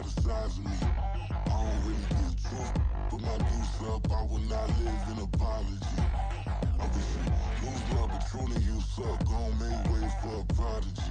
the size of me. I don't really get drunk, but my deuce up, I will not live in apology. Obviously, lose love, but truly you suck. Gon' make way for a prodigy.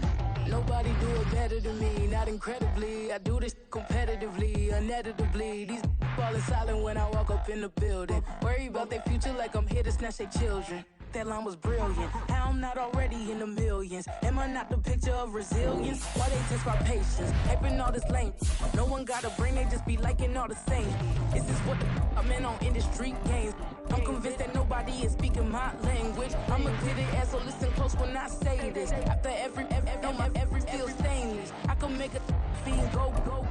Nobody do it better than me, not incredibly. I do this competitively, uneditably. These falling silent when I walk up in the building. Worry about their future like I'm here to snatch their children. That line was brilliant. How I'm not already in the millions? Am I not the picture of resilience? Why they test my patience? Hyping all this lame. No one got a brain, they just be liking all the same. Is this what the I'm in on industry games? I'm convinced that nobody is speaking my language. I'm a glittered ass, so listen close when I say this. After every feel stainless. I can make a fiend go.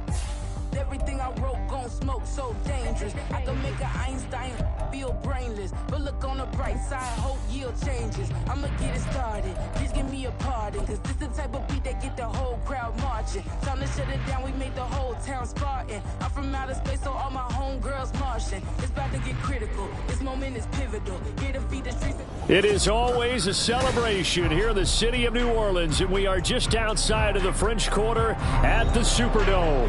Everything I wrote gon' smoke, so dangerous. I can make an Einstein feel brainless. But look on the bright side, hope yield changes. I'ma get it started, please give me a pardon. Cause this the type of beat that get the whole crowd marching. Time to shut it down, we made the whole town Spartan. I'm from outer space, so all my homegirls Martian. It's about to get critical, this moment is pivotal. Here to feed the streets. It is always a celebration here in the city of New Orleans, and we are just outside of the French Quarter at the Superdome.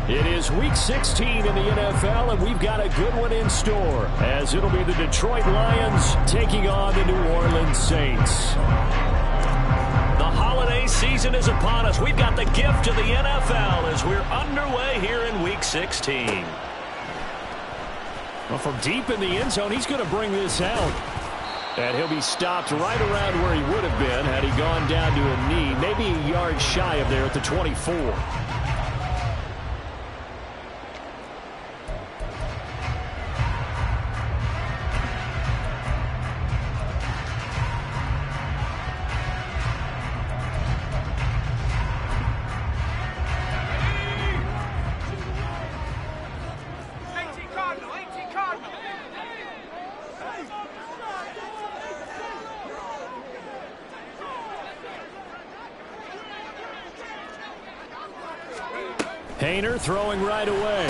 It is Week 16 in the NFL, and we've got a good one in store, as it'll be the Detroit Lions taking on the New Orleans Saints. The holiday season is upon us. We've got the gift of the NFL as we're underway here in Week 16. Well, from deep in the end zone, he's going to bring this out. And he'll be stopped right around where he would have been had he gone down to a knee, maybe a yard shy of there at the 24. Haener throwing right away.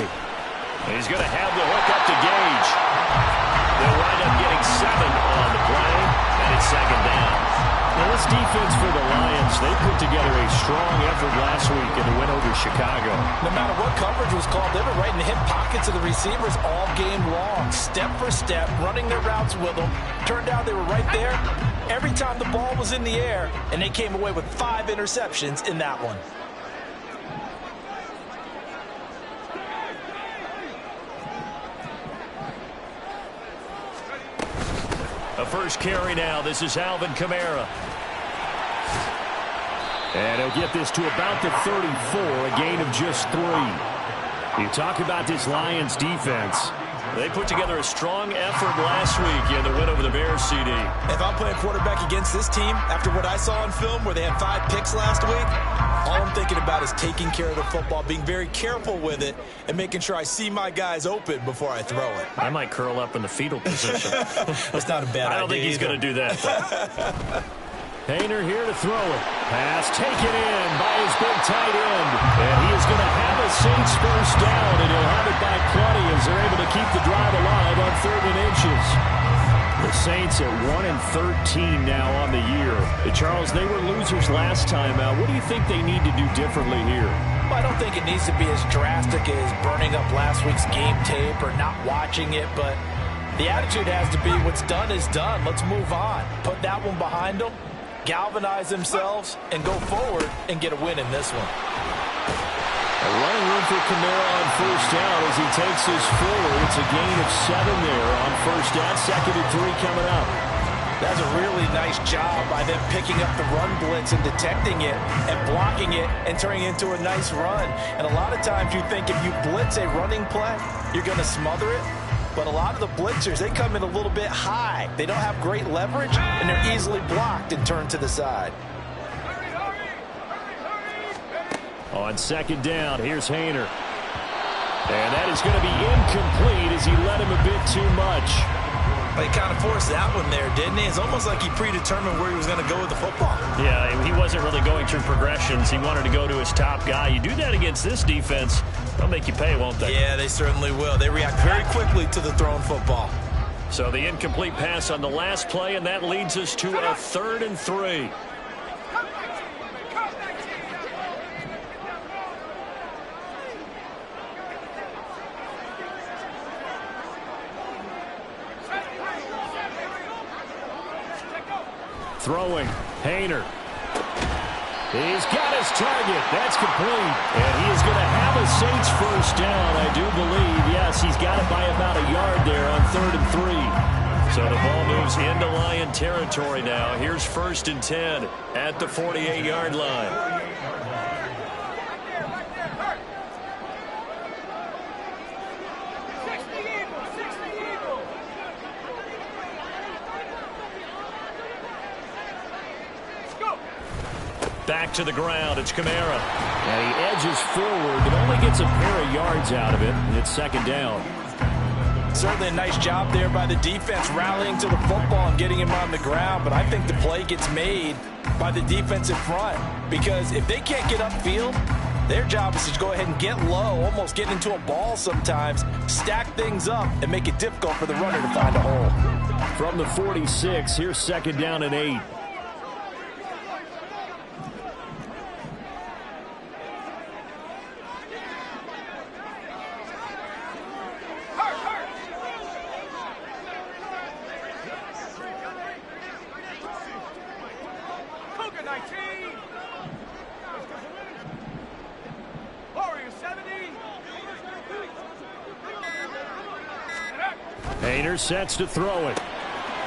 He's going to have the hook up to Gage. They'll wind up getting 7 on the play, and it's second down. Now, this defense for the Lions, they put together a strong effort last week in the win over Chicago. No matter what coverage was called, they were right in the hip pockets of the receivers all game long, step for step, running their routes with them. Turned out they were right there every time the ball was in the air, and they came away with 5 interceptions in that one. A first carry now. This is Alvin Kamara. And he'll get this to about the 34, a gain of just 3. You talk about this Lions defense. They put together a strong effort last week in the win over the Bears, CD. If I'm playing quarterback against this team, after what I saw on film where they had 5 picks last week, all I'm thinking about is taking care of the football, being very careful with it, and making sure I see my guys open before I throw it. I might curl up in the fetal position. That's not a bad idea. I don't think he's going to do that. Haener here to throw it. Pass taken in by his big tight end. And he is going to have a Saints first down, and he'll have it by plenty as they're able to keep the drive alive on 3rd and inches. The Saints at 1-13 now on the year. Charles, they were losers last time out. What do you think they need to do differently here? Well, I don't think it needs to be as drastic as burning up last week's game tape or not watching it, but the attitude has to be what's done is done. Let's move on. Put that one behind them, galvanize themselves, and go forward and get a win in this one. A running room for Kamara on first down as he takes this forward. It's a gain of 7 there on first down. 2nd and 3 coming up. That's a really nice job by them picking up the run blitz and detecting it and blocking it and turning it into a nice run. And a lot of times you think if you blitz a running play, you're going to smother it. But a lot of the blitzers, they come in a little bit high. They don't have great leverage, and they're easily blocked and turned to the side. On 2nd down, here's Haener. And that is going to be incomplete as he led him a bit too much. He kind of forced that one there, didn't he? It's almost like he predetermined where he was going to go with the football. Yeah, he wasn't really going through progressions. He wanted to go to his top guy. You do that against this defense, they'll make you pay, won't they? Yeah, they certainly will. They react very quickly to the thrown football. So the incomplete pass on the last play, and that leads us to a 3rd and 3. throwing. Haener. He's got his target. That's complete. And he is going to have a Saints first down, I do believe. Yes, he's got it by about a yard there on 3rd and 3. So the ball moves into Lion territory now. Here's 1st and 10 at the 48-yard line. Back to the ground. It's Kamara. And he edges forward, but only gets a pair of yards out of it, and it's 2nd down. Certainly a nice job there by the defense rallying to the football and getting him on the ground, but I think the play gets made by the defensive front because if they can't get upfield, their job is to go ahead and get low, almost get into a ball sometimes, stack things up, and make it difficult for the runner to find a hole. From the 46, here's 2nd down and 8. Haener sets to throw it.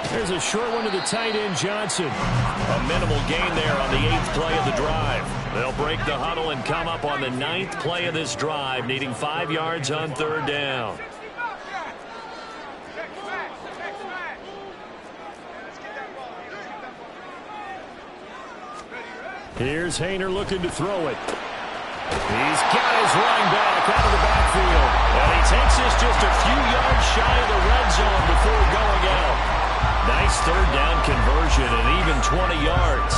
There's a short one to the tight end, Johnson. A minimal gain there on the 8th play of the drive. They'll break the huddle and come up on the 9th play of this drive, needing 5 yards on 3rd down. Here's Haener looking to throw it. He's got his running back out of the backfield. And he takes this just a few yards shy of the red zone before going out. Nice 3rd down conversion and even 20 yards.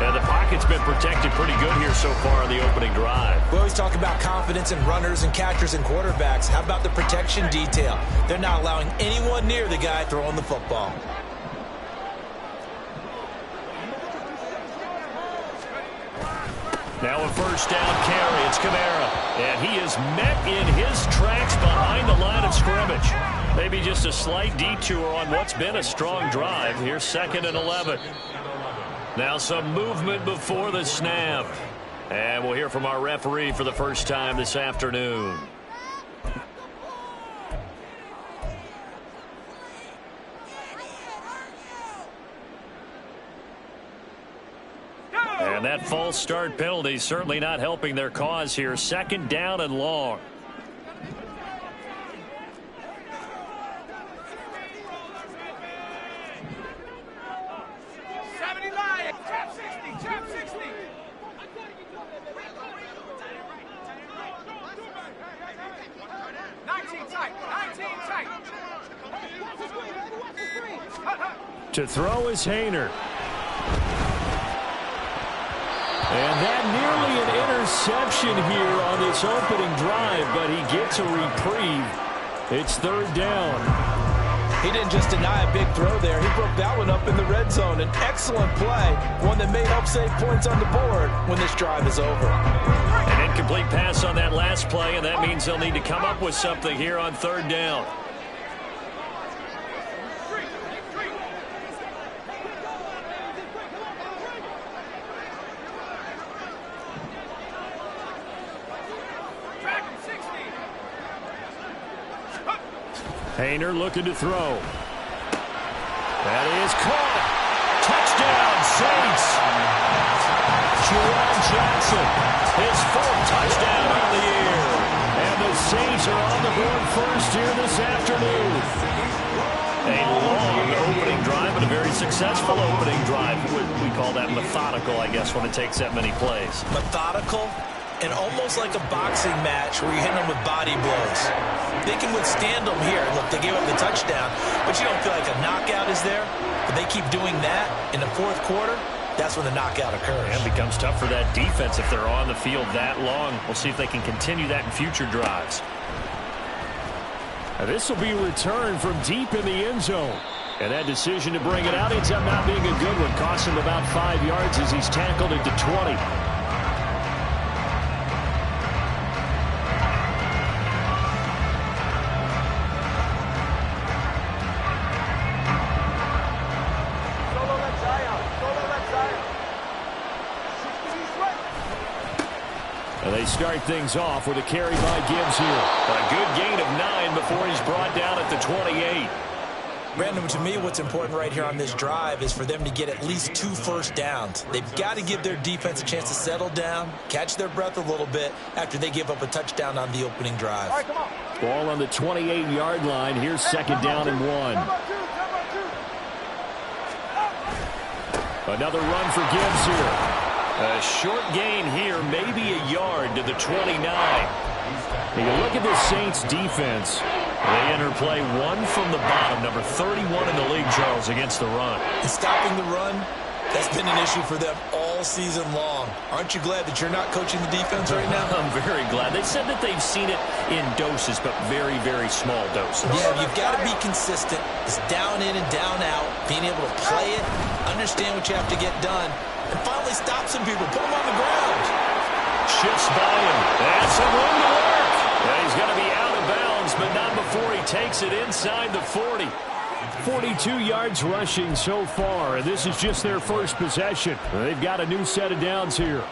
And the pocket's been protected pretty good here so far on the opening drive. We always talk about confidence in runners and catchers and quarterbacks. How about the protection detail? They're not allowing anyone near the guy throwing the football. Now a 1st down carry. It's Kamara. And he is met in his tracks behind the line of scrimmage. Maybe just a slight detour on what's been a strong drive. Here's 2nd and 11. Now some movement before the snap. And we'll hear from our referee for the first time this afternoon. And that false start penalty certainly not helping their cause here. 2nd down and long. To throw is Haener. And that nearly an interception here on this opening drive, but he gets a reprieve. It's 3rd down. He didn't just deny a big throw there. He broke that one up in the red zone. An excellent play, one that may help save points on the board when this drive is over. An incomplete pass on that last play, and that means they'll need to come up with something here on 3rd down. Haener looking to throw. That is caught. Touchdown, Saints. Juwan Johnson, his 4th touchdown on the year. And the Saints are on the board first here this afternoon. A long opening drive, but a very successful opening drive. We call that methodical, I guess, when it takes that many plays. Methodical and almost like a boxing match where you're hitting them with body blows. They can withstand them here. Look, they gave up the touchdown, but you don't feel like a knockout is there. But they keep doing that in the 4th quarter. That's when the knockout occurs. And it becomes tough for that defense if they're on the field that long. We'll see if they can continue that in future drives. Now this will be a return from deep in the end zone. And that decision to bring it out ends up not being a good one. Costs him about 5 yards as he's tackled into 20. They start things off with a carry by Gibbs here. A good gain of 9 before he's brought down at the 28. Brandon, to me, what's important right here on this drive is for them to get at least 2 first downs. They've got to give their defense a chance to settle down, catch their breath a little bit after they give up a touchdown on the opening drive. All right, come on. Ball on the 28-yard line. Here's second down and 1. Another run for Gibbs here. A short gain here, maybe a yard to the 29. You look at this Saints defense. They enter play 1 from the bottom, number 31 in the league, Charles, against the run. And stopping the run, that's been an issue for them all season long. Aren't you glad that you're not coaching the defense right now? I'm very glad. They said that they've seen it in doses, but very, very small doses. Yeah, you've got to be consistent. It's down in and down out, being able to play it, understand what you have to get done, and finally stop some people, put them on the ground. Shifts by him. That's some room to work. And he's going to be out of bounds, but not before he takes it inside the 40. 42 yards rushing so far, and this is just their first possession. They've got a new set of downs here.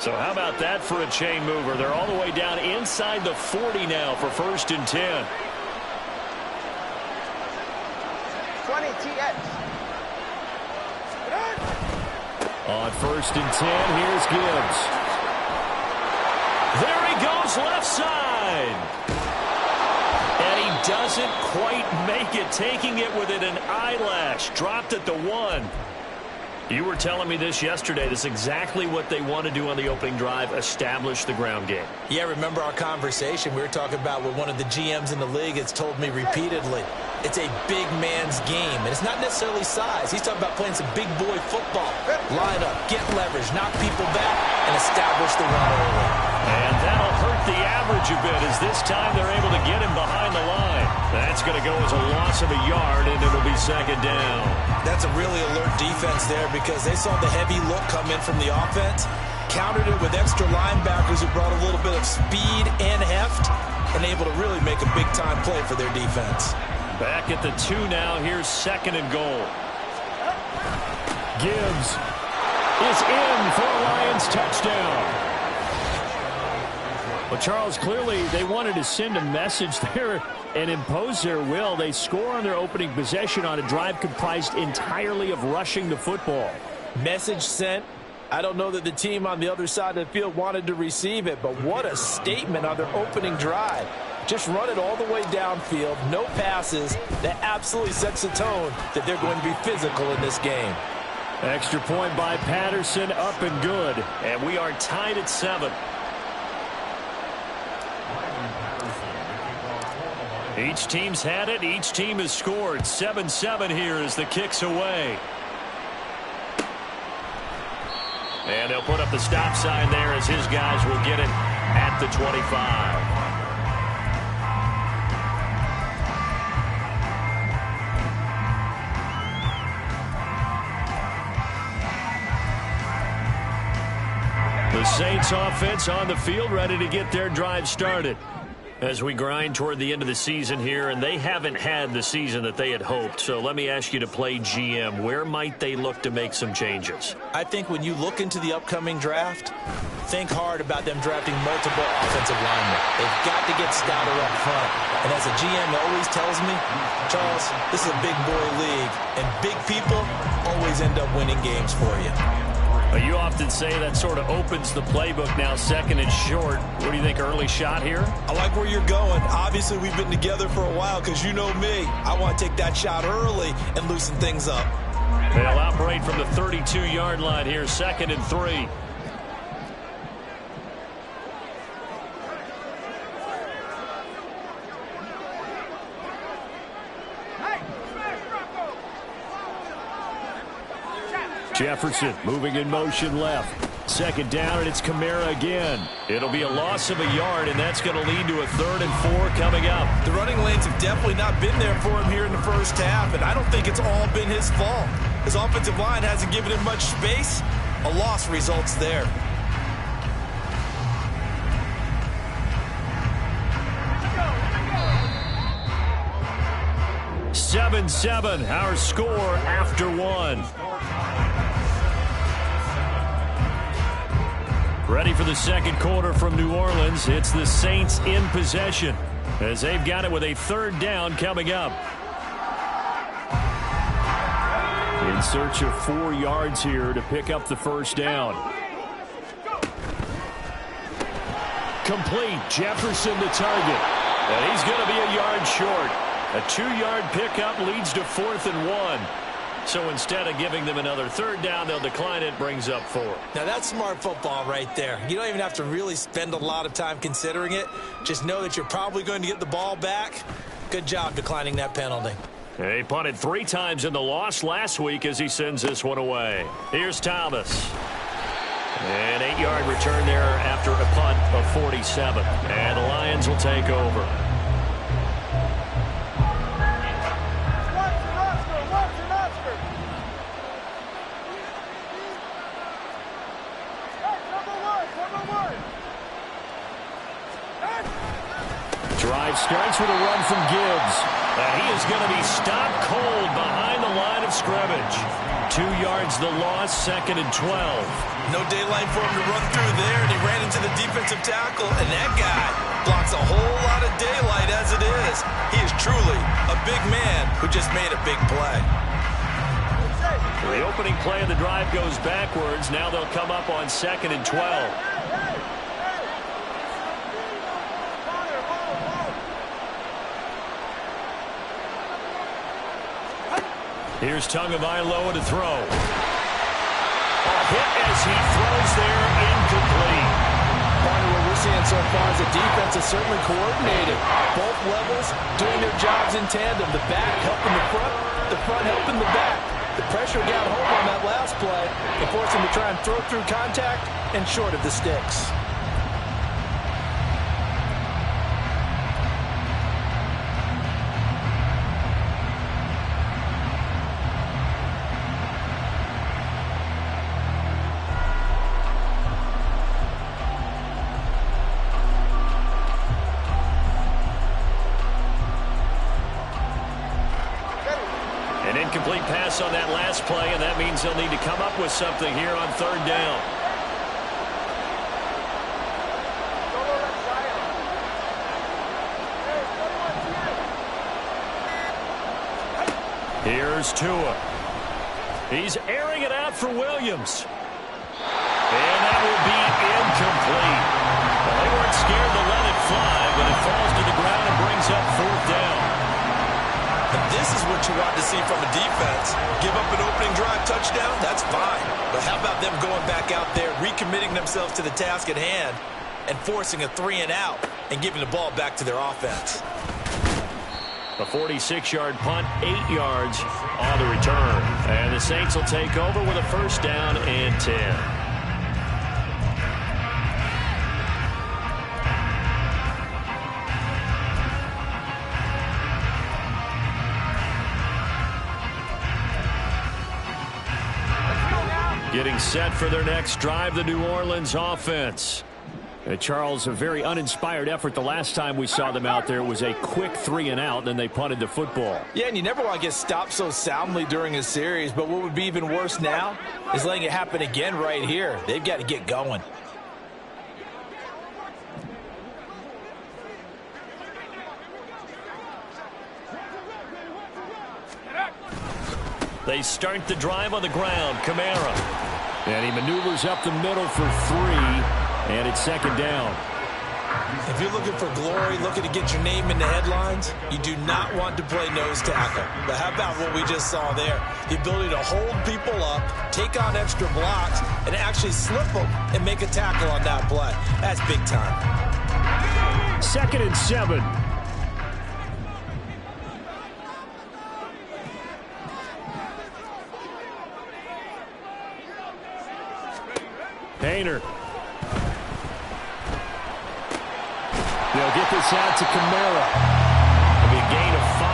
So how about that for a chain mover? They're all the way down inside the 40 now for 1st and 10. 20 TX. On 1st and 10, here's Gibbs. There he goes left side. And he doesn't quite make it, taking it within an eyelash. Dropped at the 1. You were telling me this yesterday. This is exactly what they want to do on the opening drive, establish the ground game. Yeah, remember our conversation we were talking about with one of the GMs in the league has told me repeatedly. It's a big man's game, and it's not necessarily size. He's talking about playing some big boy football. Line up, get leverage, knock people back, and establish the run early. And that'll hurt the average a bit as this time they're able to get him behind the line. That's going to go as a loss of a yard, and it'll be 2nd down. That's a really alert defense there because they saw the heavy look come in from the offense, countered it with extra linebackers who brought a little bit of speed and heft, and able to really make a big-time play for their defense. Back at the 2 now. Here's 2nd and goal. Gibbs is in for a Lions touchdown. Well, Charles, clearly they wanted to send a message there and impose their will. They score on their opening possession on a drive comprised entirely of rushing the football. Message sent. I don't know that the team on the other side of the field wanted to receive it, but what a statement on their opening drive. Just run it all the way downfield, no passes. That absolutely sets the tone that they're going to be physical in this game. Extra point by Patterson, up and good. And we are tied at 7. Each team's had it. Each team has scored. 7-7 here as the kick's away. And they'll put up the stop sign there as his guys will get it at the 25. The Saints offense on the field, ready to get their drive started. As we grind toward the end of the season here, and they haven't had the season that they had hoped. So let me ask you to play GM. Where might they look to make some changes? I think when you look into the upcoming draft, think hard about them drafting multiple offensive linemen. They've got to get stouter up front. And as a GM always tells me, Charles, this is a big boy league, and big people always end up winning games for you. You often say that sort of opens the playbook now, 2nd and short. What do you think, early shot here? I like where you're going. Obviously, we've been together for a while because you know me. I want to take that shot early and loosen things up. They'll operate from the 32-yard line here, 2nd and 3. Jefferson moving in motion left. 2nd down, and it's Kamara again. It'll be a loss of a yard, and that's going to lead to a 3rd and 4 coming up. The running lanes have definitely not been there for him here in the first half, and I don't think it's all been his fault. His offensive line hasn't given him much space. A loss results there. 7-7, our score after 1. Ready for the second quarter from New Orleans. It's the Saints in possession as they've got it with a third down coming up. In search of 4 yards here to pick up the first down. Complete. Jefferson to target. And he's going to be a yard short. A 2-yard pickup leads to 4th and 1. So instead of giving them another third down, they'll decline it, brings up 4. Now that's smart football right there. You don't even have to really spend a lot of time considering it. Just know that you're probably going to get the ball back. Good job declining that penalty. He punted 3 times in the loss last week as he sends this one away. Here's Thomas. An 8-yard return there after a punt of 47. And the Lions will take over. Drive starts with a run from Gibbs. And he is going to be stopped cold behind the line of scrimmage. 2 yards the loss, 2nd and 12. No daylight for him to run through there, and he ran into the defensive tackle, and that guy blocks a whole lot of daylight as it is. He is truly a big man who just made a big play. The opening play of the drive goes backwards. Now they'll come up on 2nd and 12. Here's Tagovailoa to throw. A hit as he throws there, incomplete. Partner, what we're seeing so far is the defense is certainly coordinated. Both levels doing their jobs in tandem. The back helping the front helping the back. The pressure got home on that last play and forced him to try and throw through contact and short of the sticks. Incomplete pass on that last play, and that means they'll need to come up with something here on 3rd down. Here's Tua. He's airing it out for Williams. And that will be incomplete. Well, they weren't scared to let it fly, but it falls to the ground and brings up 4th down. This is what you want to see from a defense. Give up an opening drive touchdown, that's fine. But how about them going back out there, recommitting themselves to the task at hand, and forcing a 3-and-out and giving the ball back to their offense. A 46-yard punt, 8 yards on the return. And the Saints will take over with a 1st down and 10. Getting set for their next drive, the New Orleans offense. Charles, a very uninspired effort the last time we saw them out there. It was a quick 3-and-out, and then they punted the football. Yeah, and you never want to get stopped so soundly during a series, but what would be even worse now is letting it happen again right here. They've got to get going. They start the drive on the ground. Kamara. And he maneuvers up the middle for 3, and it's 2nd down. If you're looking for glory, looking to get your name in the headlines, you do not want to play nose tackle. But how about what we just saw there? The ability to hold people up, take on extra blocks, and actually slip them and make a tackle on that play. That's big time. 2nd and 7. Painter. They'll get this out to Kamara. It'll be a gain of 5,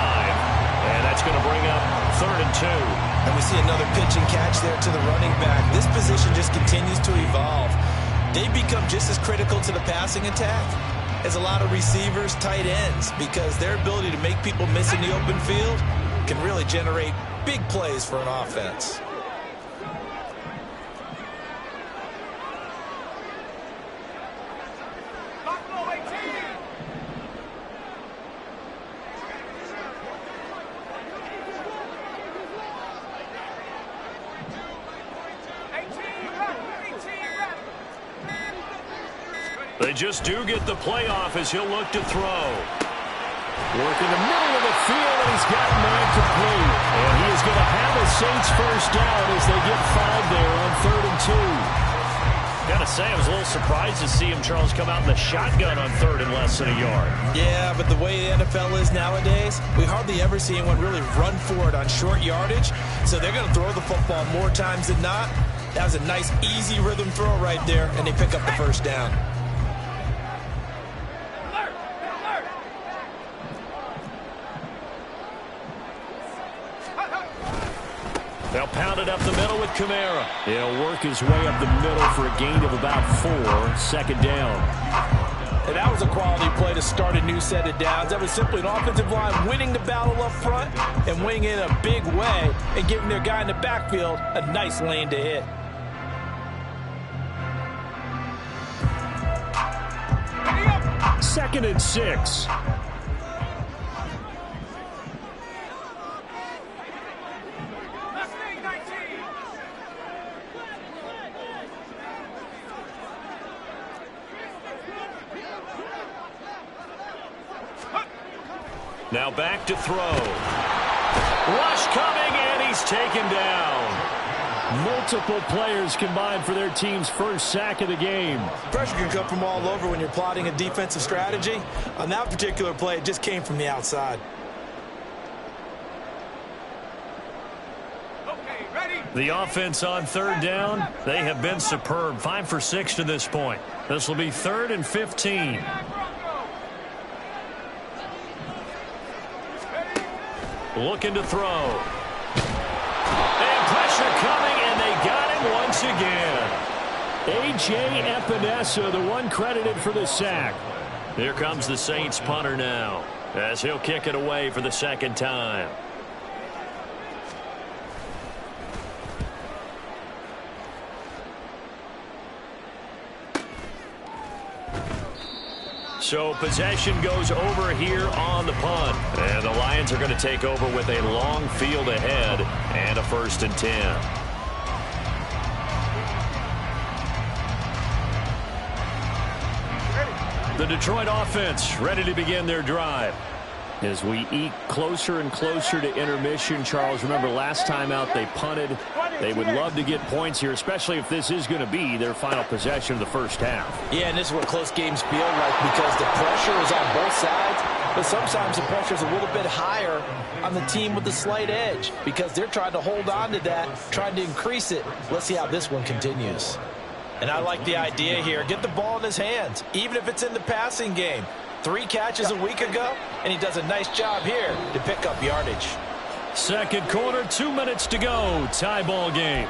and that's going to bring up 3rd and 2. And we see another pitch and catch there to the running back. This position just continues to evolve. They become just as critical to the passing attack as a lot of receivers, tight ends, because their ability to make people miss in the open field can really generate big plays for an offense. They just do get the playoff as he'll look to throw. Work in the middle of the field, and he's got man complete. And he is going to have a Saints first down as they get 5 there on 3rd and 2. Got to say, I was a little surprised to see him, Charles, come out in the shotgun on 3rd and less than a yard. Yeah, but the way the NFL is nowadays, we hardly ever see anyone really run for it on short yardage. So they're going to throw the football more times than not. That was a nice, easy rhythm throw right there, and they pick up the first down. They'll pound it up the middle with Kamara. He'll work his way up the middle for a gain of about 4, 2nd down. And that was a quality play to start a new set of downs. That was simply an offensive line winning the battle up front and winning it in a big way and giving their guy in the backfield a nice lane to hit. Second and 6. Now back to throw. Rush coming, and he's taken down. Multiple players combined for their team's first sack of the game. Pressure can come from all over when you're plotting a defensive strategy. On that particular play, it just came from the outside. Okay, ready. The offense on 3rd down, they have been superb. 5 for 6 to this point. This will be 3rd and 15. Looking to throw. And pressure coming, and they got him once again. A.J. Epinesa, the one credited for the sack. Here comes the Saints punter now, as he'll kick it away for the 2nd time. So possession goes over here on the punt. And the Lions are going to take over with a long field ahead and a 1st and 10. The Detroit offense ready to begin their drive. As we eke closer and closer to intermission, Charles, remember last time out they punted. They would love to get points here, especially if this is going to be their final possession of the first half. Yeah, and this is what close games feel like because the pressure is on both sides, but sometimes the pressure is a little bit higher on the team with the slight edge because they're trying to hold on to that, trying to increase it. Let's see how this one continues. And I like the idea here. Get the ball in his hands, even if it's in the passing game. 3 catches a week ago, and he does a nice job here to pick up yardage. 2nd quarter, 2 minutes to go. Tie ball game.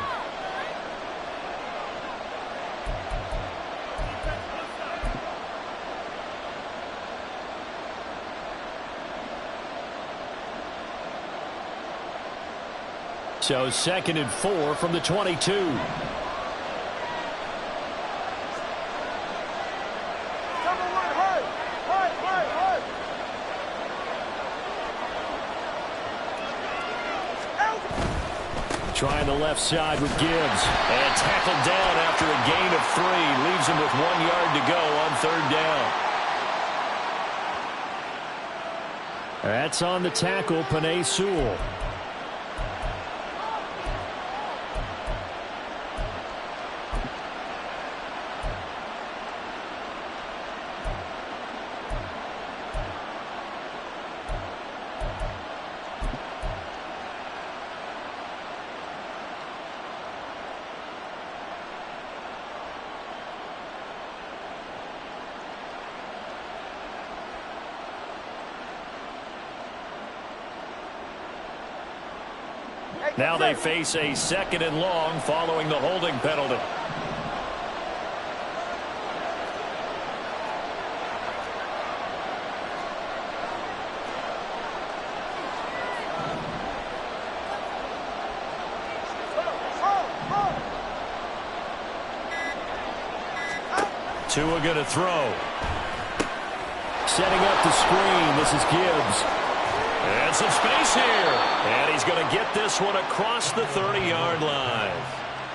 So 2nd and 4 from the 22. Trying the left side with Gibbs. And tackled down after a gain of 3. Leaves him with 1 yard to go on 3rd down. That's on the tackle, Penei Sewell. Now they face a 2nd and long following the holding penalty. Tua going to throw. Setting up the screen. This is Gibbs. And some space here. And he's going to get this one across the 30-yard line.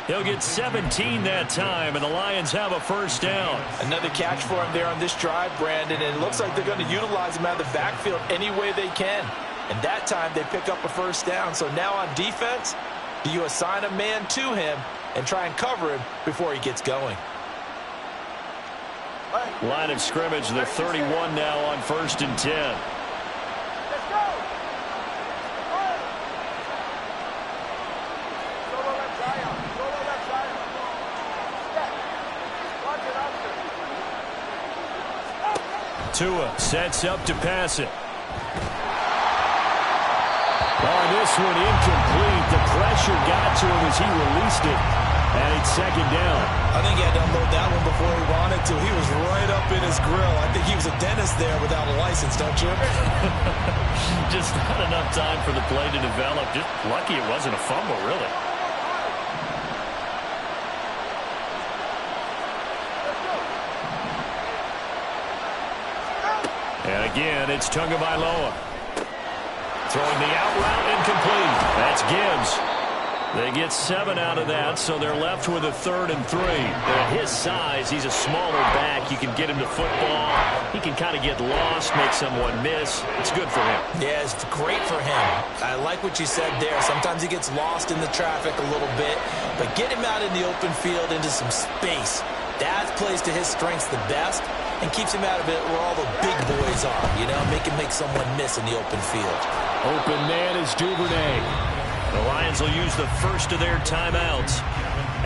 He'll get 17 that time, and the Lions have a first down. Another catch for him there on this drive, Brandon, and it looks like they're going to utilize him out of the backfield any way they can. And that time they pick up a first down. So now on defense, do you assign a man to him and try and cover him before he gets going? Line of scrimmage, the 31 now on 1st and 10. Let's go. Solo left Zion. Solo left Zion. Step. Watch it, Oscar. Tua sets up to pass it. Oh, this one incomplete. The pressure got to him as he released it. And it's 2nd down. I think he had to unload that one before he wanted to. He was right up in his grill. I think he was a dentist there without a license, don't you? Just not enough time for the play to develop. Just lucky it wasn't a fumble, really. And again, it's Tagovailoa. Throwing the out route, incomplete. That's Gibbs. They get 7 out of that, so they're left with a 3rd and 3. At his size, he's a smaller back. You can get him to football. He can kind of get lost, make someone miss. It's good for him. Yeah, it's great for him. I like what you said there. Sometimes he gets lost in the traffic a little bit, but get him out in the open field into some space. That plays to his strengths the best and keeps him out of it where all the big boys are. You know, make him make someone miss in the open field. Open man is Duvernay. The Lions will use the first of their timeouts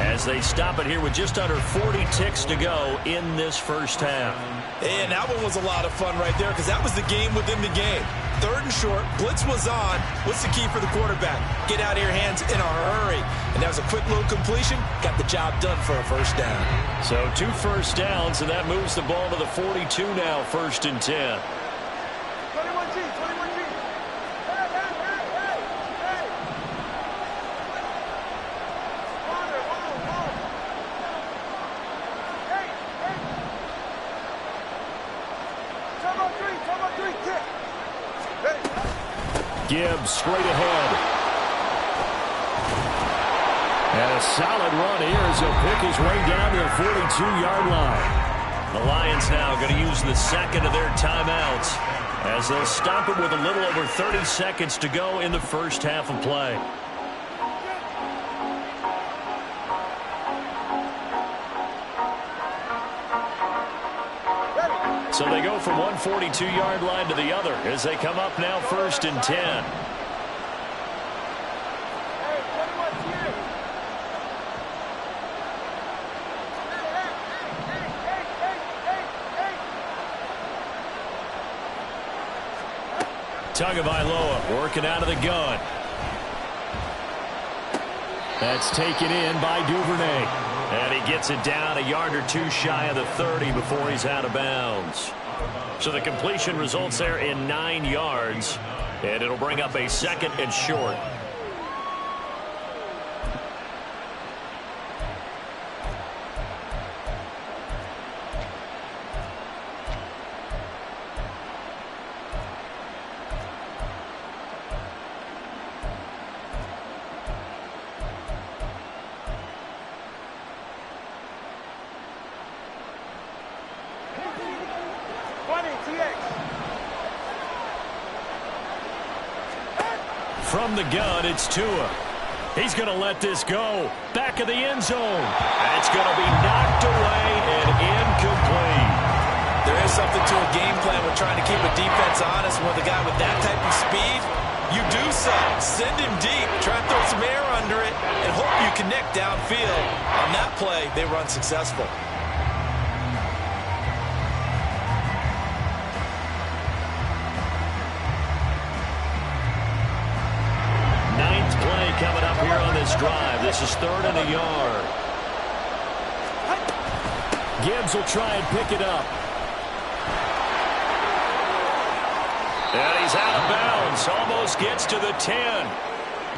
as they stop it here with just under 40 ticks to go in this first half. And that one was a lot of fun right there because that was the game within the game. 3rd and short, blitz was on. What's the key for the quarterback? Get out of your hands in a hurry. And that was a quick little completion. Got the job done for a first down. So 2 first downs, and that moves the ball to the 42 now, 1st and 10. 21G, 21G. Hey, hey, hey, hey, hey. Water, water. Hey, hey. Turbo 3, kick. Ready. Gibbs straight ahead. And a solid run here as he'll pick his way down to the 42-yard line. The Lions now going to use the 2nd of their timeouts as they'll stop it with a little over 30 seconds to go in the first half of play. So they go from one 42-yard line to the other as they come up now 1st and 10. Tagovailoa working out of the gun. That's taken in by Duvernay. And he gets it down a yard or 2 shy of the 30 before he's out of bounds. So the completion results there in 9 yards. And it'll bring up a 2nd and short. From the gun, it's Tua. He's going to let this go. Back of the end zone. And it's going to be knocked away and incomplete. There is something to a game plan with trying to keep a defense honest. With a guy with that type of speed, you do so. Send him deep. Try and throw some air under it and hope you connect downfield. On that play, they were unsuccessful. Coming up here on this drive. This is 3rd and a yard. Gibbs will try and pick it up. And he's out of bounds. Almost gets to the 10.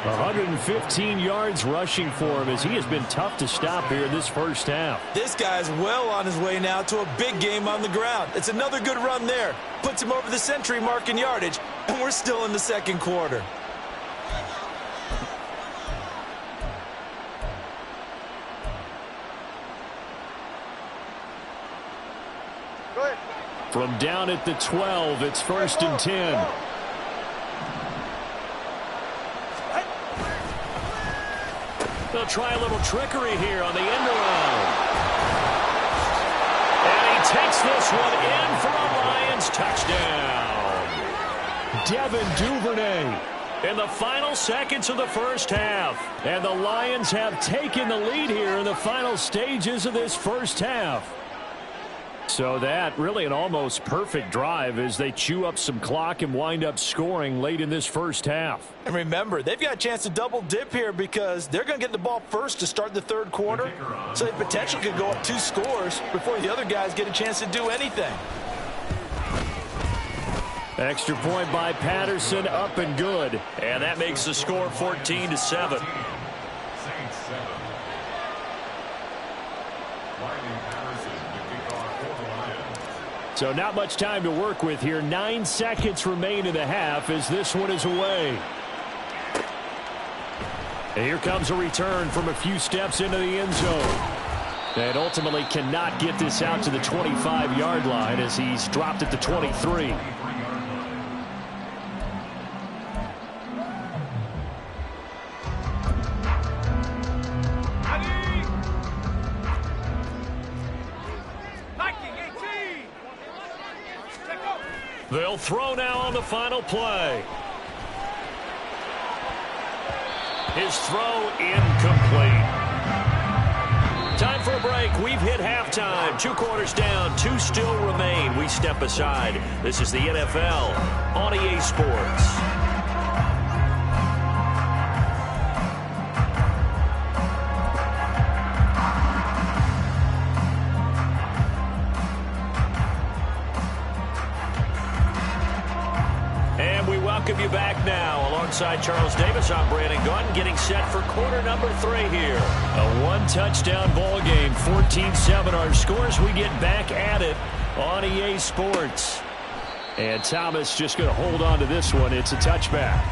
115 yards rushing for him as he has been tough to stop here in this first half. This guy's well on his way now to a big game on the ground. It's another good run there. Puts him over the century mark in yardage, and we're still in the 2nd quarter. From down at the 12, it's 1st and 10. They'll try a little trickery here on the end around. And he takes this one in for a Lions touchdown. Devin Duvernay. In the final seconds of the first half. And the Lions have taken the lead here in the final stages of this first half. So that really an almost perfect drive as they chew up some clock and wind up scoring late in this first half. And remember, they've got a chance to double dip here because they're going to get the ball first to start the third quarter. So they potentially could go up 2 scores before the other guys get a chance to do anything. Extra point by Patterson, up and good. And that makes the score 14-7. So not much time to work with here. 9 seconds remain in the half as this one is away. And here comes a return from a few steps into the end zone. And ultimately cannot get this out to the 25-yard line as he's dropped at the 23. They'll throw now on the final play. His throw incomplete. Time for a break. We've hit halftime. 2 quarters down. 2 still remain. We step aside. This is the NFL on EA Sports. Welcome you back now. Alongside Charles Davis, I'm Brandon Gaudin, getting set for quarter number 3 here. A 1-touchdown ball game, 14-7 our scores. We get back at it on EA Sports. And Thomas just going to hold on to this one. It's a touchback.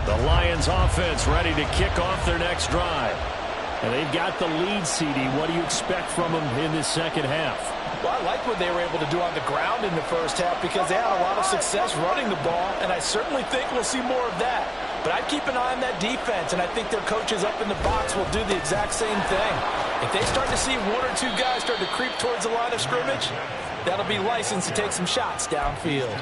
The Lions offense ready to kick off their next drive. And they've got the lead, CD. What do you expect from them in this second half? Well, I like what they were able to do on the ground in the first half because they had a lot of success running the ball, and I certainly think we'll see more of that. But I'd keep an eye on that defense, and I think their coaches up in the box will do the exact same thing. If they start to see 1 or 2 guys start to creep towards the line of scrimmage, that'll be licensed to take some shots downfield.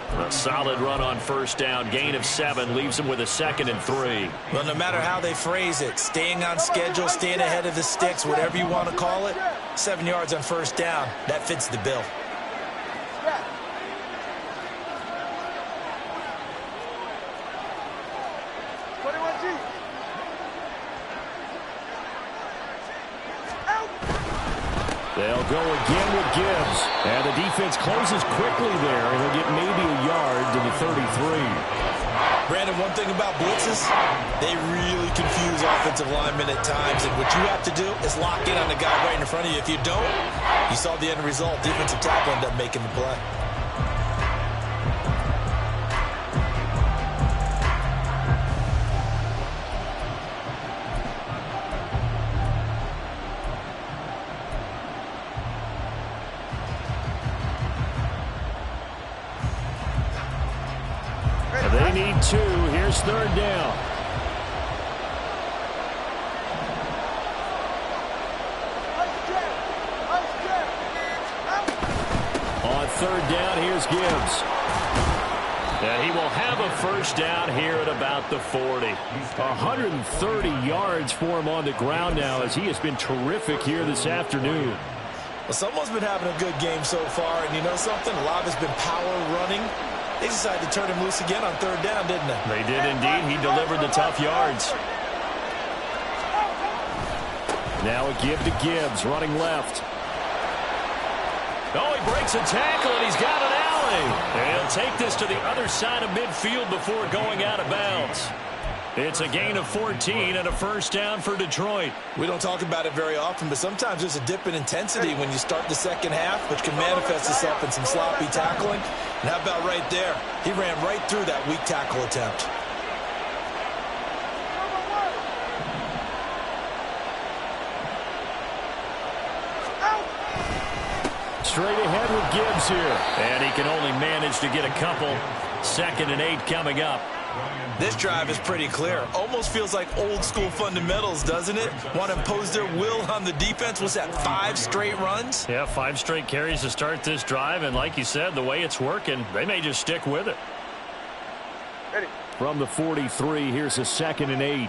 A solid run on first down. Gain of 7 leaves him with a 2nd and 3. Well, no matter how they phrase it, staying on schedule, staying ahead of the sticks, whatever you want to call it, 7 yards on first down, that fits the bill. They'll go again with Gibbs. And the defense closes quickly there, and he'll get maybe a yard to the 33. Brandon, one thing about blitzes, they really confuse offensive linemen at times. And what you have to do is lock in on the guy right in front of you. If you don't, you saw the end result. Defensive tackle ended up making the play. They need 2. Here's third down. On third down, here's Gibbs. And he will have a first down here at about the 40. 130 yards for him on the ground now as he has been terrific here this afternoon. Well, someone's been having a good game so far, and you know something? A lot of it's been power running. They decided to turn him loose again on third down, didn't they? They did indeed. He delivered the tough yards. Now a give to Gibbs, running left. Oh, he breaks a tackle, and he's got an alley. And he'll take this to the other side of midfield before going out of bounds. It's a gain of 14 and a first down for Detroit. We don't talk about it very often, but sometimes there's a dip in intensity when you start the second half, which can manifest itself in some sloppy tackling. And how about right there? He ran right through that weak tackle attempt. Straight ahead with Gibbs here. And he can only manage to get a couple. 2nd and 8 coming up. This drive is pretty clear. Almost feels like old school fundamentals, doesn't it? Want to impose their will on the defense. Was that 5 straight runs? Yeah, 5 straight carries to start this drive. And like you said, the way it's working, they may just stick with it. Ready. From the 43, here's a 2nd and 8.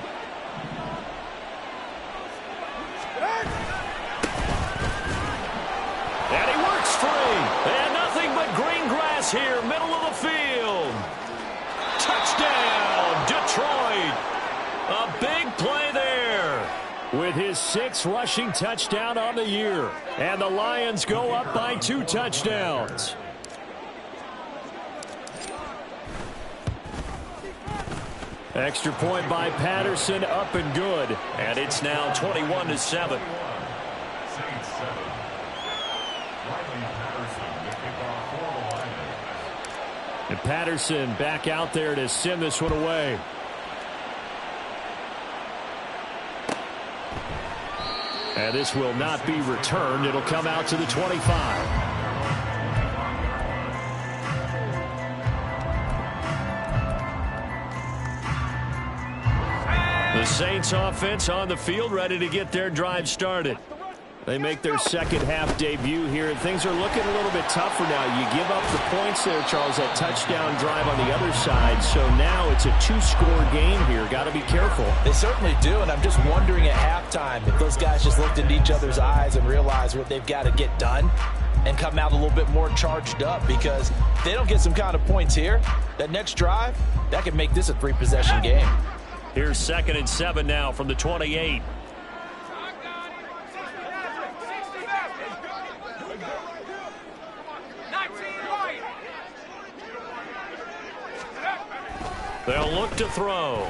And he works free. And nothing but green grass here, middle of the field. Touchdown, Detroit. A big play there. With his 6th rushing touchdown on the year. And the Lions go up by 2 touchdowns. Extra point by Patterson, up and good. And it's now 21-7. And Patterson back out there to send this one away. And this will not be returned. It'll come out to the 25. The Saints offense on the field, ready to get their drive started. They make their second half debut here, and things are looking a little bit tougher now. You give up the points there, Charles, that touchdown drive on the other side. So now it's a 2-score game here. Got to be careful. They certainly do, and I'm just wondering at halftime if those guys just looked into each other's eyes and realized what they've got to get done and come out a little bit more charged up, because if they don't get some kind of points here, that next drive, that could make this a 3-possession game. Here's 2nd and 7 now from the 28. They'll look to throw.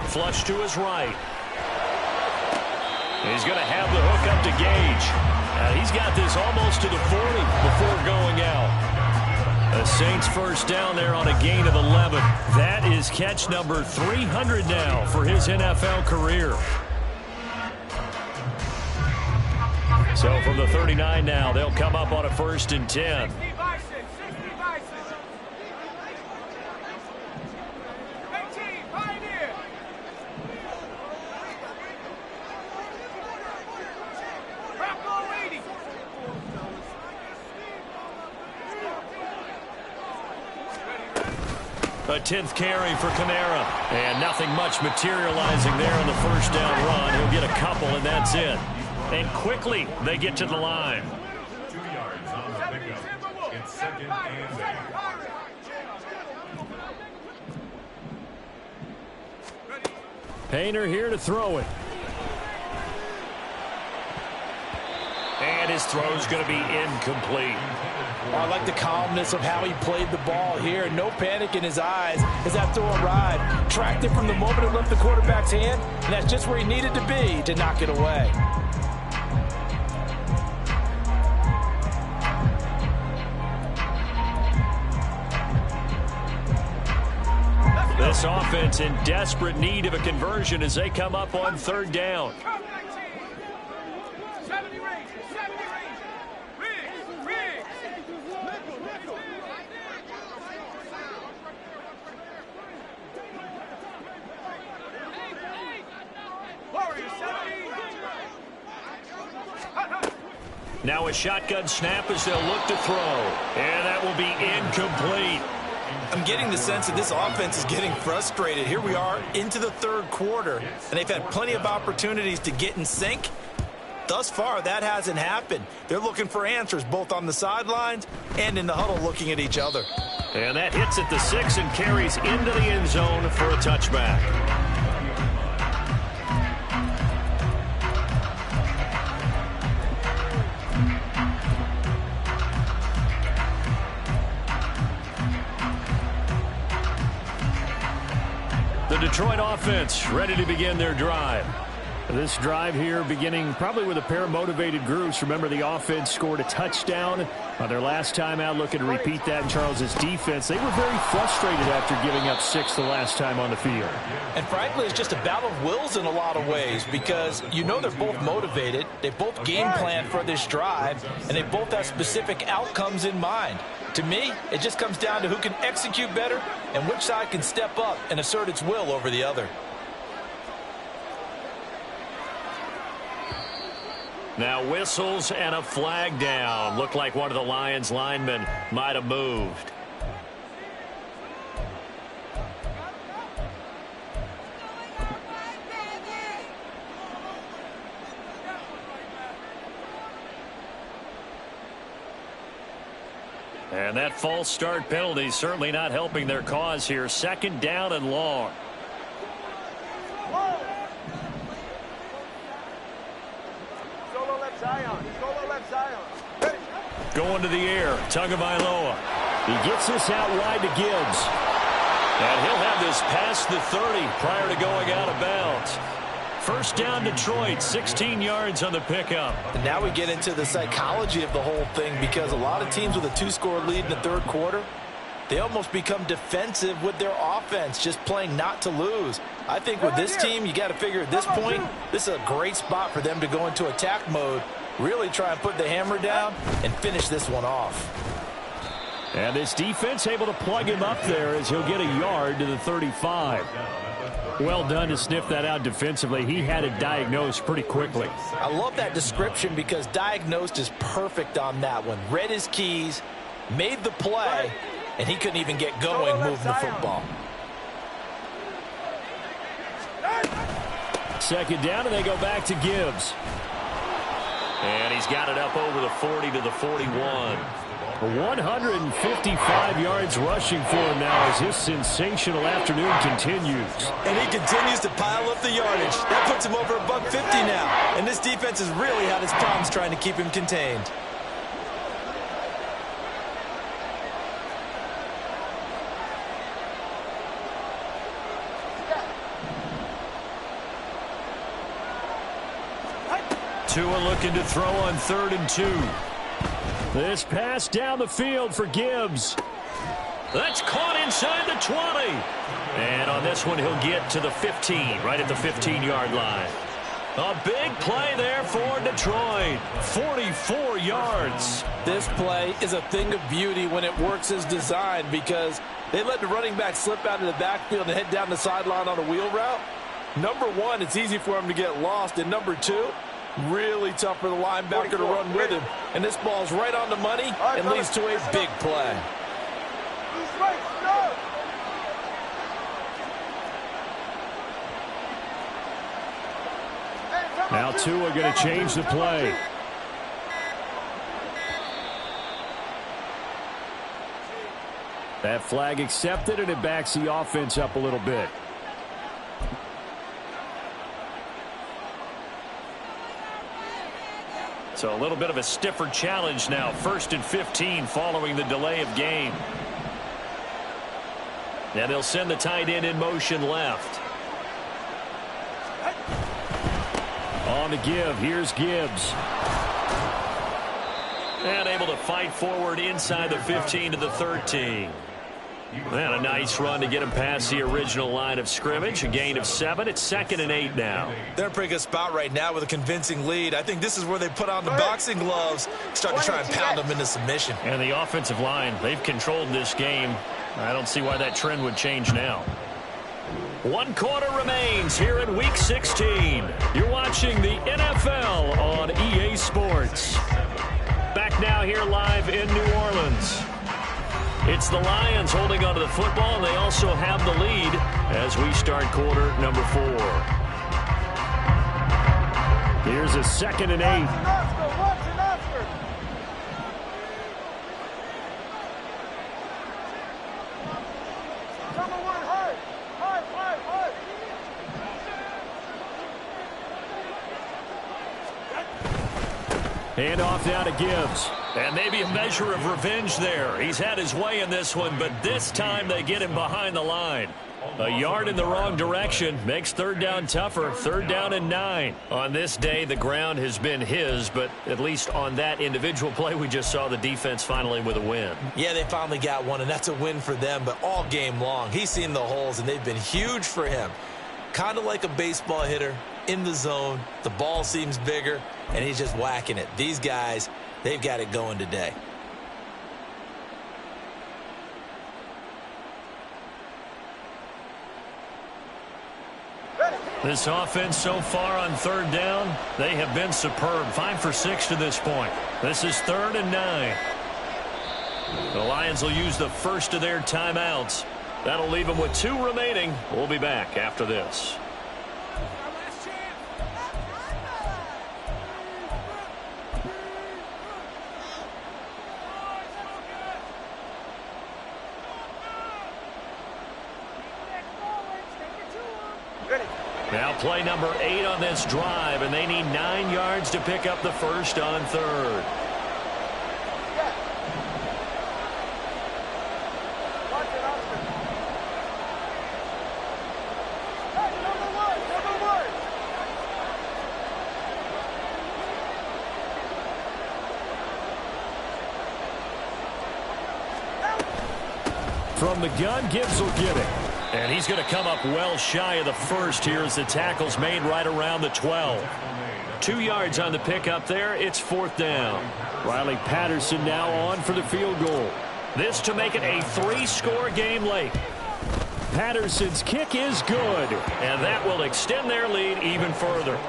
Flush to his right. He's going to have the hook up to Gage. He's got this almost to the 40 before going out. The Saints first down there on a gain of 11. That is catch number 300 now for his NFL career. So from the 39 now, they'll come up on a 1st and 10. A 10th carry for Kamara. And nothing much materializing there on the first down run. He'll get a couple, and that's it. And quickly, they get to the line. 2 yards on the pickup. It's 2nd and 8. Painter here to throw it. And his throw's going to be incomplete. I like the calmness of how he played the ball here. No panic in his eyes as that throw arrived. Tracked it from the moment it left the quarterback's hand, and that's just where he needed to be to knock it away. This offense in desperate need of a conversion as they come up on 3rd down. Now a shotgun snap as they'll look to throw. And that will be incomplete. I'm getting the sense that this offense is getting frustrated. Here we are into the 3rd quarter, and they've had plenty of opportunities to get in sync. Thus far, that hasn't happened. They're looking for answers both on the sidelines and in the huddle looking at each other. And that hits at the 6 and carries into the end zone for a touchback. The Detroit offense ready to begin their drive. This drive here beginning probably with a pair of motivated groups. Remember, the offense scored a touchdown on their last time out. Looking to repeat that in Charles's defense. They were very frustrated after giving up 6 the last time on the field. And frankly, it's just a battle of wills in a lot of ways because you know they're both motivated. They both game plan for this drive, and they both have specific outcomes in mind. To me, it just comes down to who can execute better and which side can step up and assert its will over the other. Now whistles and a flag down. Looked like one of the Lions linemen might have moved. And that false start penalty certainly not helping their cause here. 2nd down and long. Going to the air. Tagovailoa. He gets this out wide to Gibbs. And he'll have this past the 30 prior to going out of bounds. 1st down Detroit, 16 yards on the pickup. And now we get into the psychology of the whole thing because a lot of teams with a 2-score lead in the 3rd quarter, they almost become defensive with their offense, just playing not to lose. I think with this team, you got to figure at this point, this is a great spot for them to go into attack mode, really try and put the hammer down and finish this one off. And this defense able to plug him up there as he'll get a yard to the 35. Well done to sniff that out defensively. He had it diagnosed pretty quickly. I love that description because diagnosed is perfect on that one. Read his keys, made the play, and he couldn't even get going moving the football. 2nd down, and they go back to Gibbs. And he's got it up over the 40 to the 41. 155 yards rushing for him now as his sensational afternoon continues. And he continues to pile up the yardage. That puts him over $150 now. And this defense has really had its problems trying to keep him contained. Tua looking to throw on 3rd and 2. This pass down the field for Gibbs. That's caught inside the 20. And on this one, he'll get to the 15, right at the 15-yard line. A big play there for Detroit. 44 yards. This play is a thing of beauty when it works as designed because they let the running back slip out of the backfield and head down the sideline on a wheel route. Number one, it's easy for him to get lost. And number two, really tough for the linebacker to run with him. And this ball's right on the money and leads to a big play. Now Tua going to change the play. That flag accepted, and it backs the offense up a little bit. So a little bit of a stiffer challenge now. 1st and 15 following the delay of game. And they'll send the tight end in motion left. On the give, here's Gibbs. And able to fight forward inside the 15 to the 13. And a nice run to get him past the original line of scrimmage. A gain of 7. It's 2nd and 8 now. They're in a pretty good spot right now with a convincing lead. I think this is where they put on the boxing gloves, start to try and pound them into submission. And the offensive line, they've controlled this game. I don't see why that trend would change now. 1 quarter remains here in Week 16. You're watching the NFL on EA Sports. Back now here live in New Orleans. It's the Lions holding onto the football, and they also have the lead as we start quarter number 4. Here's a 2nd and 8. Hand off now to Gibbs. And maybe a measure of revenge there. He's had his way in this one, but this time they get him behind the line. A yard in the wrong direction makes third down tougher. 3rd down and 9. On this day, the ground has been his, but at least on that individual play, we just saw the defense finally with a win. Yeah, they finally got one, and that's a win for them, but all game long, he's seen the holes, and they've been huge for him. Kind of like a baseball hitter in the zone. The ball seems bigger, and he's just whacking it. These guys, they've got it going today. This offense so far on 3rd down, they have been superb. 5 for 6 to this point. This is 3rd and 9. The Lions will use the first of their timeouts. That'll leave them with 2 remaining. We'll be back after this. Now play number 8 on this drive, and they need 9 yards to pick up the first on 3rd. From the gun, Gibbs will get it. And he's going to come up well shy of the first here as the tackle's made right around the 12. 2 yards on the pickup there. It's 4th down. Riley Patterson now on for the field goal. This to make it a 3-score game late. Patterson's kick is good. And that will extend their lead even further.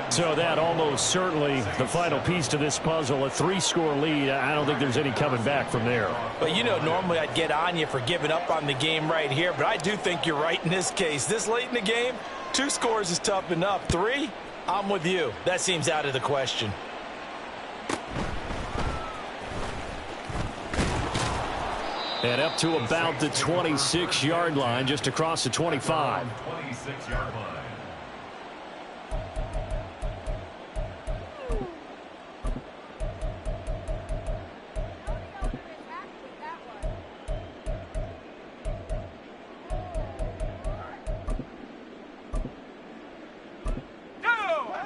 So that almost certainly the final piece to this puzzle, a 3-score lead. I don't think there's any coming back from there. But, you know, normally I'd get on you for giving up on the game right here, but I do think you're right in this case. This late in the game, 2 scores is tough enough. 3, I'm with you. That seems out of the question. And up to about the 26-yard line, just across the 25. 26-yard line.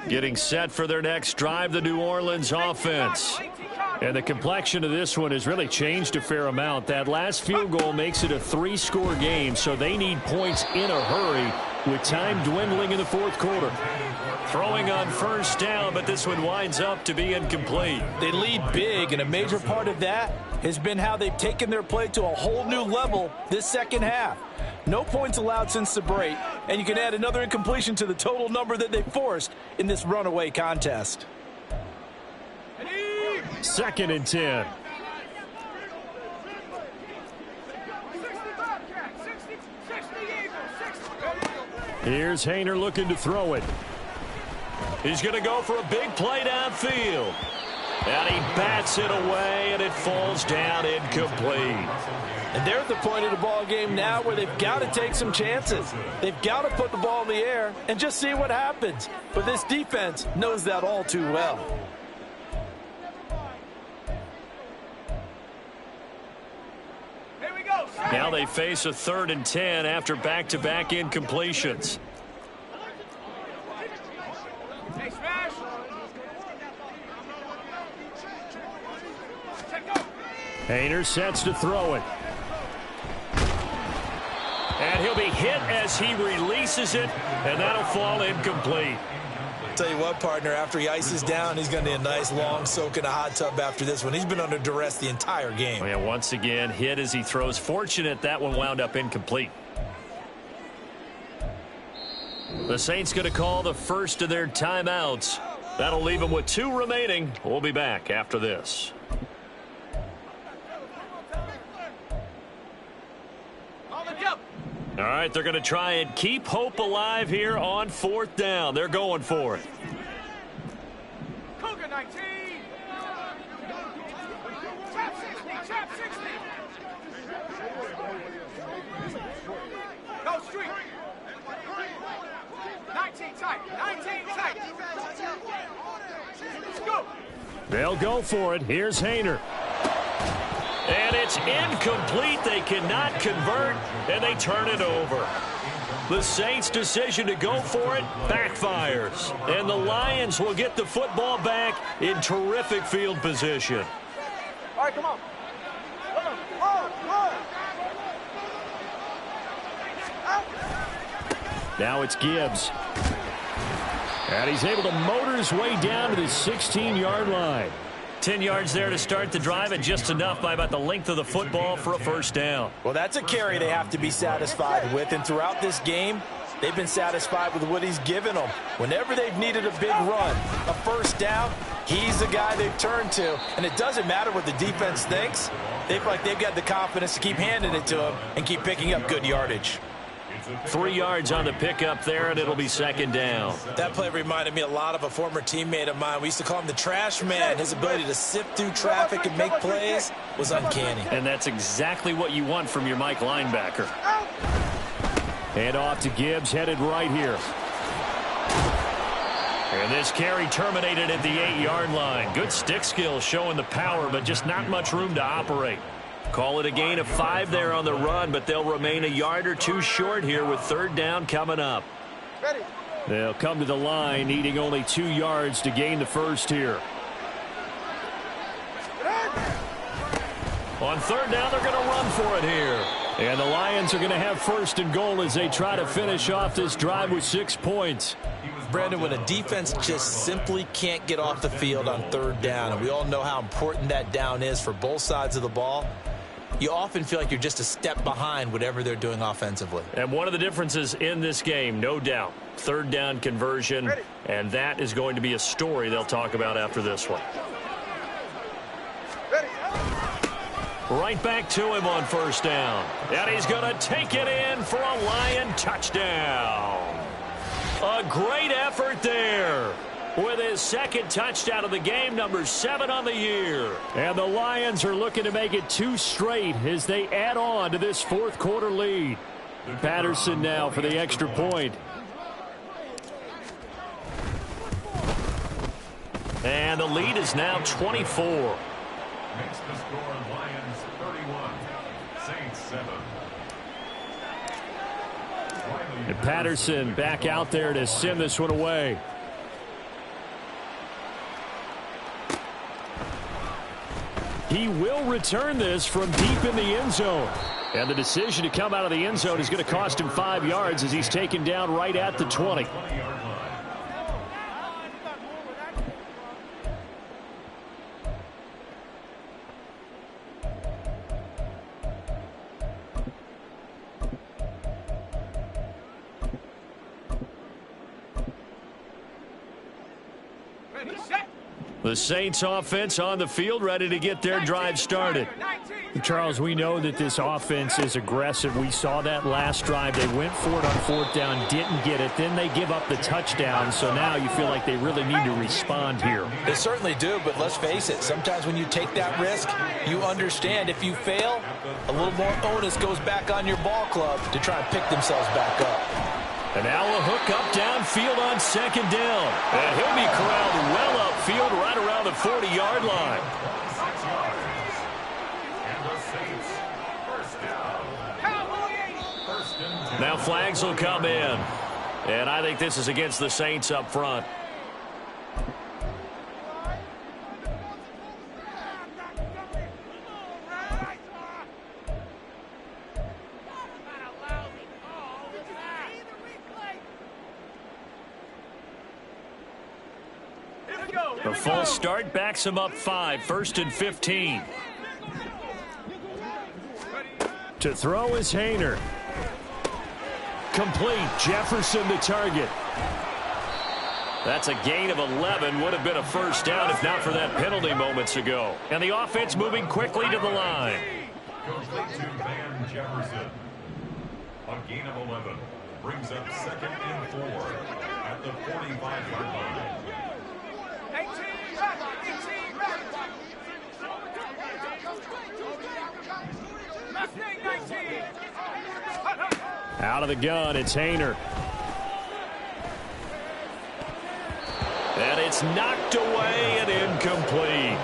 Getting set for their next drive, the New Orleans offense. And the complexion of this one has really changed a fair amount. That last field goal makes it a 3-score game, so they need points in a hurry with time dwindling in the 4th quarter. Throwing on 1st down, but this one winds up to be incomplete. They lead big, and a major part of that has been how they've taken their play to a whole new level this second half. No points allowed since the break, and you can add another incompletion to the total number that they forced in this runaway contest. 2nd and 10. Here's Haener looking to throw it. He's going to go for a big play downfield. And he bats it away, and it falls down incomplete. And they're at the point of the ball game now where they've got to take some chances. They've got to put the ball in the air and just see what happens. But this defense knows that all too well. Now they face a 3rd and 10 after back-to-back incompletions. Haener sets to throw it. And he'll be hit as he releases it, and that'll fall incomplete. Tell you what, partner, after he ices down, he's going to need a nice long soak in a hot tub after this one. He's been under duress the entire game. Oh, yeah, once again, hit as he throws. Fortunate that one wound up incomplete. The Saints going to call the first of their timeouts. That'll leave them with 2 remaining. We'll be back after this. All right, they're going to try and keep hope alive here on 4th down. They're going for it. Cougar 19. Trap 60. Trap 60. Go street. 19 tight. 19 tight. Let's go. They'll go for it. Here's Haener. And it's incomplete. They cannot convert, and they turn it over. The Saints' decision to go for it backfires. And the Lions will get the football back in terrific field position. All right, come on. Now it's Gibbs. And he's able to motor his way down to the 16-yard line. 10 yards there to start the drive, and just enough by about the length of the football for a first down. Well, that's a carry they have to be satisfied with, and throughout this game, they've been satisfied with what he's given them. Whenever they've needed a big run, a first down, he's the guy they've turned to. And it doesn't matter what the defense thinks. They feel like they've got the confidence to keep handing it to him and keep picking up good yardage. 3 yards on the pickup there, and it'll be second down. That play reminded me a lot of a former teammate of mine. We used to call him the trash man. His ability to sift through traffic and make plays was uncanny. And that's exactly what you want from your Mike linebacker. And off to Gibbs, headed right here. And this carry terminated at the 8-yard line. Good stick skills showing the power, but just not much room to operate. Call it a gain of 5 there on the run, but they'll remain a yard or two short here with third down coming up. They'll come to the line, needing only 2 yards to gain the first here. On third down, they're going to run for it here. And the Lions are going to have first and goal as they try to finish off this drive with 6 points. Brandon, when a defense just simply can't get off the field on third down, and we all know how important that down is for both sides of the ball, you often feel like you're just a step behind whatever they're doing offensively. And one of the differences in this game, no doubt, third down conversion, and that is going to be a story they'll talk about after this one. Right back to him on first down. And he's going to take it in for a Lion touchdown. A great effort there with his second touchdown of the game, number 7 on the year. And the Lions are looking to make it 2 straight as they add on to this fourth quarter lead. Patterson now for the extra point. And the lead is now 24. Makes the score Lions 31, Saints 7. And Patterson back out there to send this one away. He will return this from deep in the end zone. And the decision to come out of the end zone is going to cost him 5 yards as he's taken down right at the 20. The Saints offense on the field, ready to get their drive started. Charles, we know that this offense is aggressive. We saw that last drive. They went for it on fourth down, didn't get it. Then they give up the touchdown. So now you feel like they really need to respond here. They certainly do, but let's face it. Sometimes when you take that risk, you understand if you fail, a little more onus goes back on your ball club to try and pick themselves back up. And now a hook up downfield on second down. And he'll be corralled well upfield right around the 40-yard line. Now flags will come in. And I think this is against the Saints up front. The false start backs him up 5, 1st and 15. To throw is Haener. Complete. Jefferson the target. That's a gain of 11. Would have been a first down if not for that penalty moments ago. And the offense moving quickly to the line. Complete to Van Jefferson. A gain of 11. Brings up 2nd and 4 at the 45-yard line. Out of the gun, it's Haener. And it's knocked away and incomplete.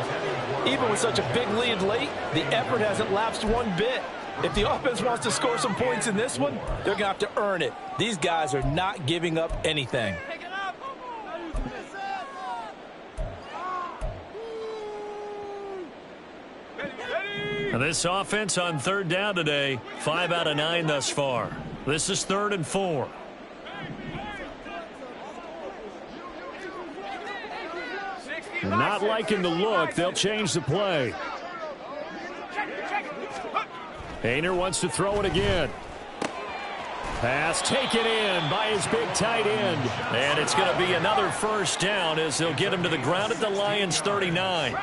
Even with such a big lead late, the effort hasn't lapsed one bit. If the offense wants to score some points in this one, they're going to have to earn it. These guys are not giving up anything. This offense on third down today, 5 out of 9 thus far. This is 3rd and 4. Not liking the look. They'll change the play. Haener wants to throw it again. Pass taken in by his big tight end. And it's going to be another first down as they'll get him to the ground at the Lions' 39.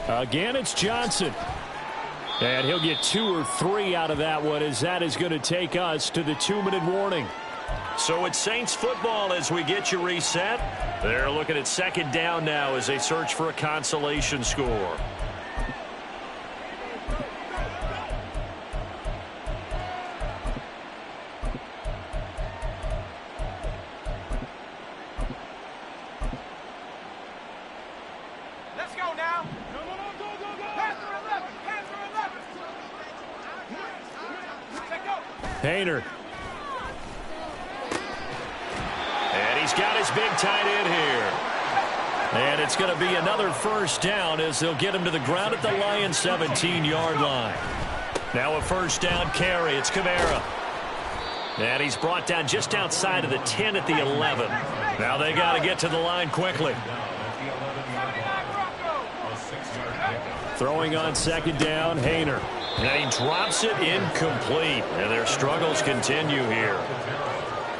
Again, it's Johnson. And he'll get 2 or 3 out of that one, as that is going to take us to the 2-minute warning. So it's Saints football as we get you reset. They're looking at second down now as they search for a consolation score. Haener. And he's got his big tight end here. And it's going to be another first down as they'll get him to the ground at the Lions' 17-yard line. Now a first down carry. It's Kamara. And he's brought down just outside of the 10 at the 11. Now they got to get to the line quickly. Throwing on second down, Haener. And he drops it incomplete. And their struggles continue here.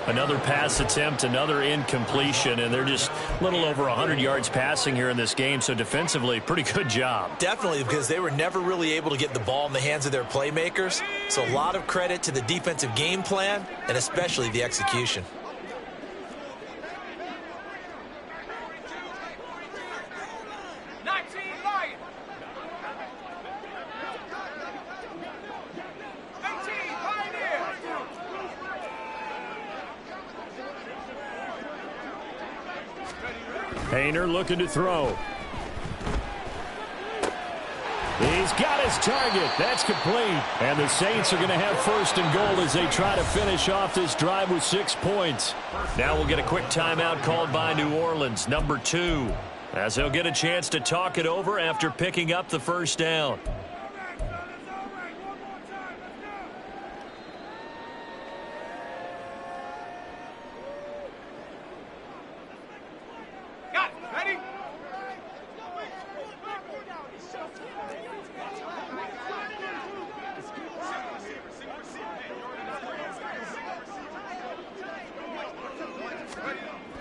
Another pass attempt, another incompletion, and they're just a little over 100 yards passing here in this game. So defensively, pretty good job. Definitely, because they were never really able to get the ball in the hands of their playmakers. So a lot of credit to the defensive game plan and especially the execution. Haener looking to throw. He's got his target. That's complete. And the Saints are going to have first and goal as they try to finish off this drive with 6 points. Now we'll get a quick timeout called by New Orleans, number 2, as they'll get a chance to talk it over after picking up the first down.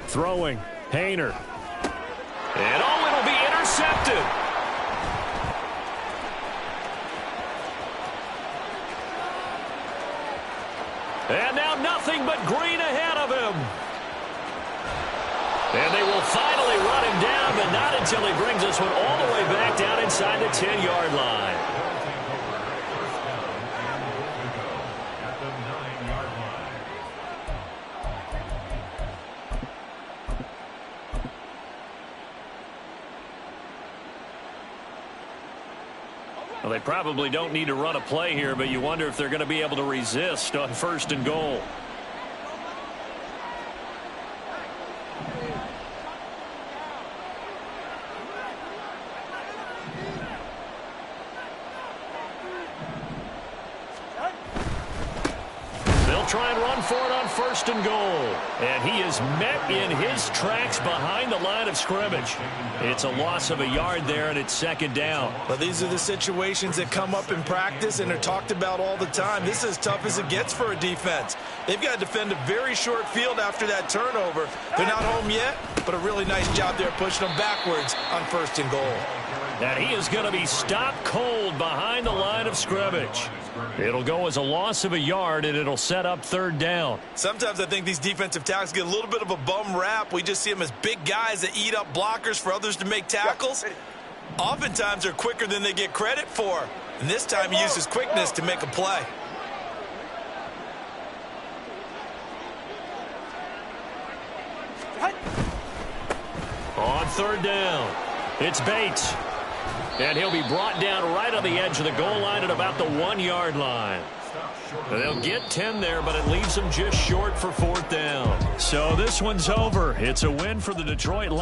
Throwing, Haener. And it'll be intercepted. And now nothing but green ahead of him. And they will finally run him down, but not until he brings this one all the way back down inside the 10-yard line. Well, they probably don't need to run a play here, but you wonder if they're going to be able to resist on first and goal. They'll try and run for it on first and goal. And he is met in his tracks behind the line of scrimmage. It's a loss of a yard there, and it's second down. Well, these are the situations that come up in practice and are talked about all the time. This is as tough as it gets for a defense. They've got to defend a very short field after that turnover. They're not home yet, but a really nice job there pushing them backwards on first and goal. And he is going to be stopped cold behind the line of scrimmage. It'll go as a loss of a yard, and it'll set up third down. Sometimes I think these defensive tackles get a little bit of a bum rap. We just see them as big guys that eat up blockers for others to make tackles. Oftentimes they're quicker than they get credit for. And this time he used his quickness to make a play. third down. It's Bates. And he'll be brought down right on the edge of the goal line at about the 1-yard line. They'll get 10 there, but it leaves them just short for fourth down. So this one's over. It's a win for the Detroit Lions.